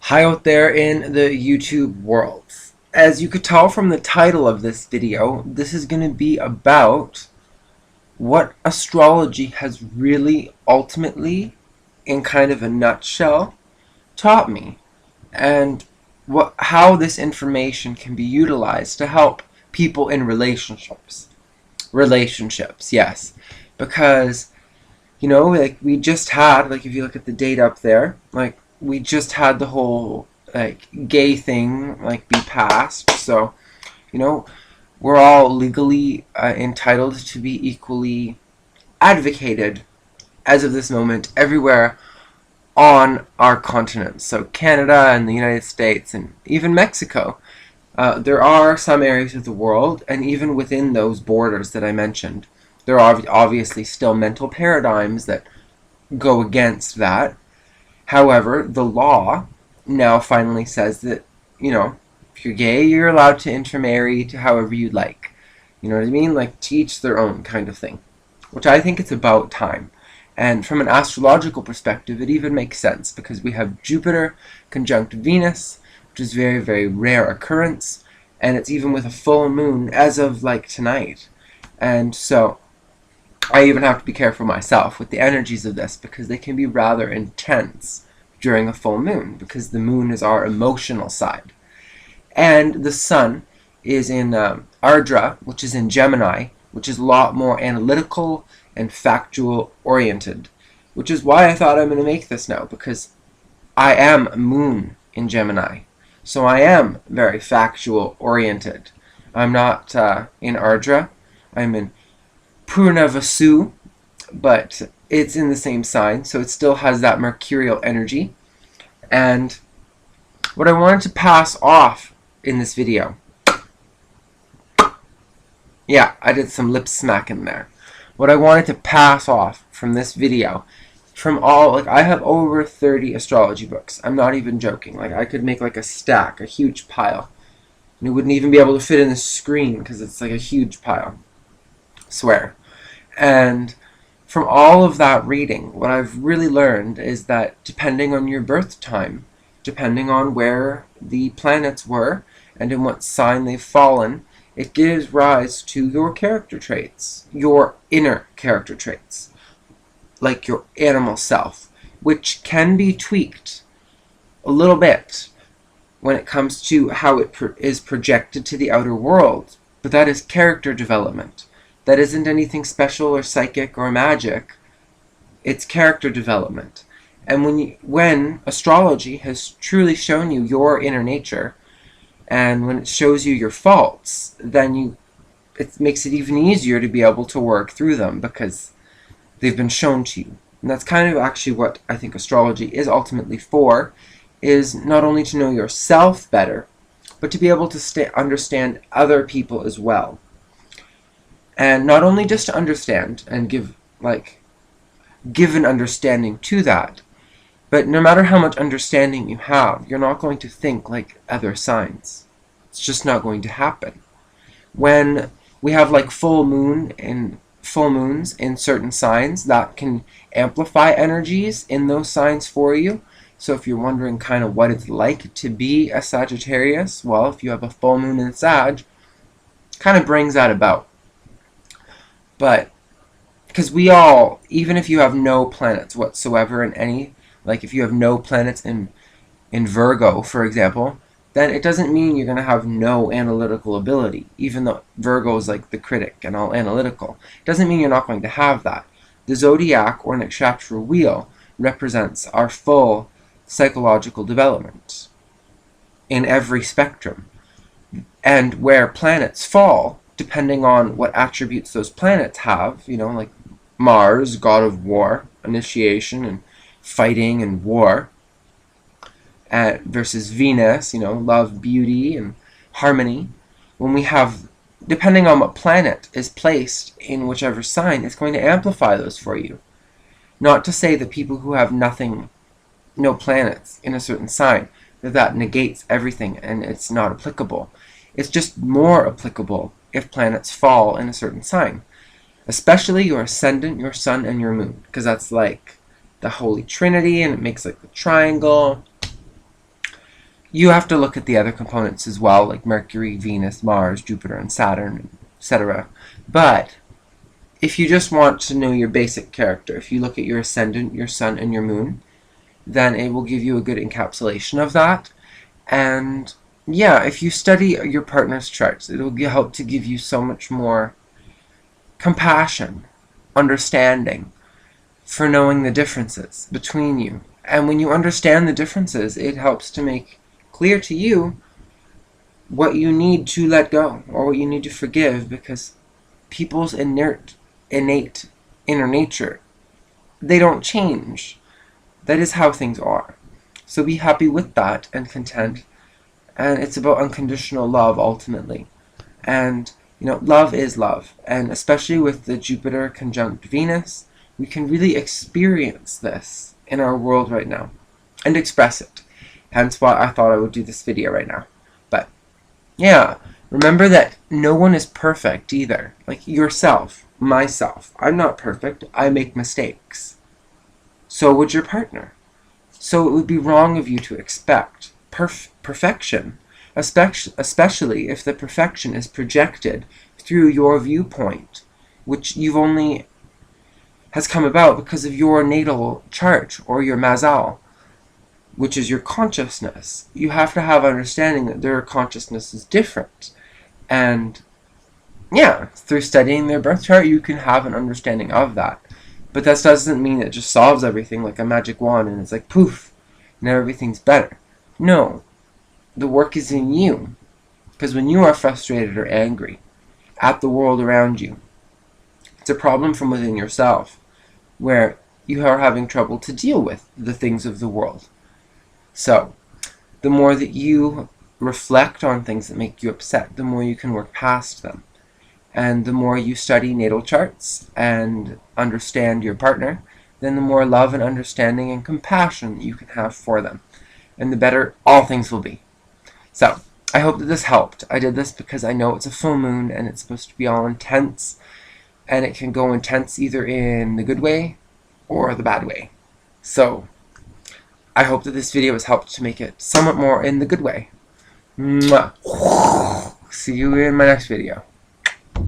Hi out there in the YouTube world. As you could tell from the title of this video, this is going to be about what astrology has really ultimately, in kind of a nutshell, taught me, and how this information can be utilized to help people in relationships. Relationships, yes. Because, like we just had, like if you look at the date up there, like we just had the whole like gay thing like be passed. So, you know, we're all legally entitled to be equally advocated as of this moment everywhere on our continent. So Canada and the United States and even Mexico. There are some areas of the world, and even within those borders that I mentioned, there are obviously still mental paradigms that go against that. However, the law now finally says that, if you're gay, you're allowed to intermarry to however you like. You know what I mean? Like, to each their own kind of thing. Which I think it's about time. And from an astrological perspective, it even makes sense because we have Jupiter conjunct Venus, which is very, very rare occurrence. And it's even with a full moon as of like tonight. And so I even have to be careful myself with the energies of this because they can be rather intense during a full moon because the moon is our emotional side. And the sun is in Ardra, which is in Gemini, which is a lot more analytical and factual oriented, which is why I thought I'm going to make this now, because I am moon in Gemini. So I am very factual oriented. I'm not in Ardra. I'm in Purnavasu, but it's in the same sign, so it still has that mercurial energy. And what I wanted to pass off in this video, yeah, I did some lip smacking there. What I wanted to pass off from this video, from all, like, I have over 30 astrology books. I'm not even joking. Like, I could make like a stack, a huge pile. And it wouldn't even be able to fit in the screen because it's like a huge pile. Swear. And from all of that reading, what I've really learned is that depending on your birth time, depending on where the planets were and in what sign they've fallen, it gives rise to your character traits, your inner character traits, like your animal self, which can be tweaked a little bit when it comes to how it is projected to the outer world. But that is character development. That isn't anything special or psychic or magic. It's character development. And when astrology has truly shown you your inner nature, and when it shows you your faults, then it makes it even easier to be able to work through them because they've been shown to you. And that's kind of actually what I think astrology is ultimately for, is not only to know yourself better, but to be able to understand other people as well. And not only just to understand and give an understanding to that, but no matter how much understanding you have, you're not going to think like other signs. It's just not going to happen. When we have like full moons in certain signs, that can amplify energies in those signs for you. So if you're wondering kind of what it's like to be a Sagittarius, well, if you have a full moon in Sag, kind of brings that about. But because we all, even if you have no planets whatsoever in any, like if you have no planets in Virgo, for example, then it doesn't mean you're going to have no analytical ability, even though Virgo is like the critic and all analytical. It doesn't mean you're not going to have that. The zodiac or nakshatra wheel represents our full psychological development in every spectrum. And where planets fall, depending on what attributes those planets have, like Mars, god of war, initiation, and fighting and war, versus Venus, love, beauty, and harmony. When we have, depending on what planet is placed in whichever sign, it's going to amplify those for you. Not to say that people who have no planets in a certain sign, that negates everything and it's not applicable. It's just more applicable if planets fall in a certain sign. Especially your ascendant, your sun, and your moon. Because that's like the Holy Trinity, and it makes like the triangle. You have to look at the other components as well, like Mercury, Venus, Mars, Jupiter, and Saturn, etc. But if you just want to know your basic character, if you look at your ascendant, your sun, and your moon, then it will give you a good encapsulation of that. And yeah, if you study your partner's charts, it will help to give you so much more compassion, understanding, for knowing the differences between you. And when you understand the differences, it helps to make clear to you what you need to let go or what you need to forgive, because people's innate inner nature, they don't change. That is how things are. So be happy with that and content. And it's about unconditional love ultimately. And love is love. And especially with the Jupiter conjunct Venus, we can really experience this in our world right now and express it. Hence why I thought I would do this video right now. But yeah, remember that no one is perfect either. Like yourself, myself. I'm not perfect. I make mistakes. So would your partner. So it would be wrong of you to expect perfection, especially if the perfection is projected through your viewpoint, which you've only has come about because of your natal chart or your mazal, which is your consciousness. You have to have understanding that their consciousness is different. And yeah, through studying their birth chart, you can have an understanding of that. But that doesn't mean it just solves everything like a magic wand and it's like poof, now everything's better. No, the work is in you. Because when you are frustrated or angry at the world around you, it's a problem from within yourself, where you are having trouble to deal with the things of the world. So, the more that you reflect on things that make you upset, the more you can work past them. And the more you study natal charts and understand your partner, then the more love and understanding and compassion you can have for them. And the better all things will be. So, I hope that this helped. I did this because I know it's a full moon and it's supposed to be all intense. And it can go intense either in the good way or the bad way. So, I hope that this video has helped to make it somewhat more in the good way. Mwah. See you in my next video.